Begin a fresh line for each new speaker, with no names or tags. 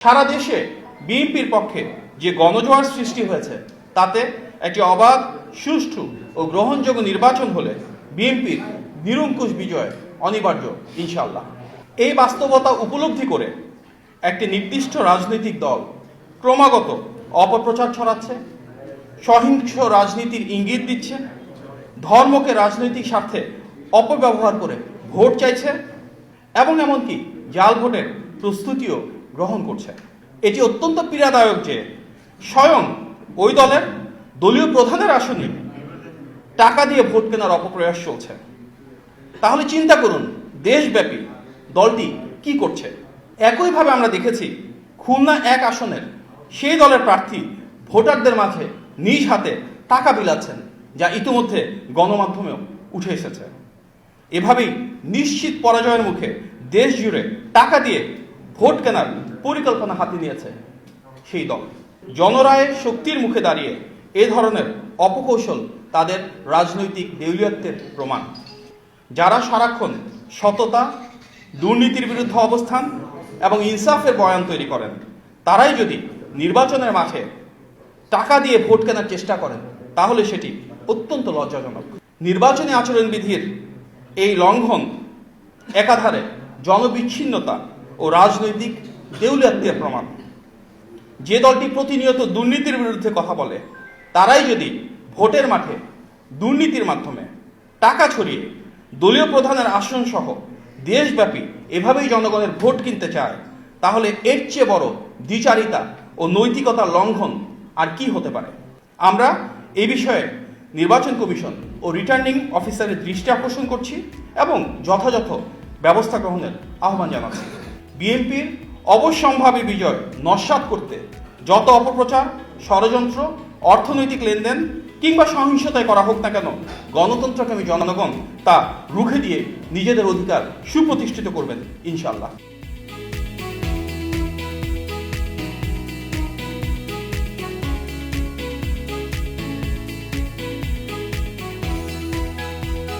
সারা দেশে বিএনপির পক্ষে যে গণজোয়ার সৃষ্টি হয়েছে তাতে একটি অবাধ, সুষ্ঠু ও গ্রহণযোগ্য নির্বাচন হলে বিএনপির নিরঙ্কুশ বিজয় অনিবার্য ইনশাআল্লাহ। এই বাস্তবতা উপলব্ধি করে একটি নির্দিষ্ট রাজনৈতিক দল ক্রমাগত অপপ্রচার ছড়াচ্ছে, সহিংস রাজনীতির ইঙ্গিত দিচ্ছে, ধর্মকে রাজনৈতিক স্বার্থে অপব্যবহার করে ভোট চাইছে এবং এমনকি জাল ভোটের প্রস্তুতিও গ্রহণ করছে। এটি অত্যন্ত পীড়াদায়ক যে স্বয়ং ওই দলের দলীয় প্রধানের আসনে টাকা দিয়ে ভোট কেনার অপপ্রয়াস চলছে। তাহলে চিন্তা করুন দেশব্যাপী দলটি কি করছে। একইভাবে আমরা দেখেছি খুলনা 1 আসনের সেই দলের প্রার্থী ভোটারদের মাঝে নিজ হাতে টাকা বিলাচ্ছেন, যা ইতিমধ্যে গণমাধ্যমেও উঠে এসেছে। এভাবেই নিশ্চিত পরাজয়ের মুখে দেশ জুড়ে টাকা দিয়ে ভোট কেনার পরিকল্পনা হাতে নিয়েছে সেই দল। জনরায়ের শক্তির মুখে দাঁড়িয়ে এ ধরনের অপকৌশল তাদের রাজনৈতিক দেউলিয়াত্বের প্রমাণ। যারা সারাক্ষণ সততা, দুর্নীতির বিরুদ্ধে অবস্থান এবং ইনসাফের বয়ান তৈরি করেন, তারাই যদি নির্বাচনের মাঠে টাকা দিয়ে ভোট কেনার চেষ্টা করেন তাহলে সেটি অত্যন্ত লজ্জাজনক। নির্বাচনী আচরণবিধির এই লঙ্ঘন একাধারে জনবিচ্ছিন্নতা ও রাজনৈতিক দেউলিয়াত্বের প্রমাণ। যে দলটি প্রতিনিয়ত দুর্নীতির বিরুদ্ধে কথা বলে তারাই যদি ভোটের মাঠে দুর্নীতির মাধ্যমে টাকা ছড়িয়ে দলীয় প্রধানের আসন সহ দেশব্যাপী এভাবেই জনগণের ভোট কিনতে চায়, তাহলে এর চেয়ে বড় দ্বিচারিতা ও নৈতিকতার লঙ্ঘন আর কি হতে পারে। আমরা এই বিষয়ে নির্বাচন কমিশন ও রিটার্নিং অফিসারের দৃষ্টি আকর্ষণ করছি এবং যথাযথ ব্যবস্থা গ্রহণের আহ্বান জানাচ্ছি। বিএনপির অবশ্যম্ভাবী বিজয় নস্যাৎ করতে যত অপপ্রচার, ষড়যন্ত্র, অর্থনৈতিক লেনদেন কিংবা সহিংসতায় করা হোক না কেন, গণতন্ত্রকামী জনগণ তা রুখে দিয়ে নিজেদের অধিকার সুপ্রতিষ্ঠিত করবেন ইনশাআল্লাহ।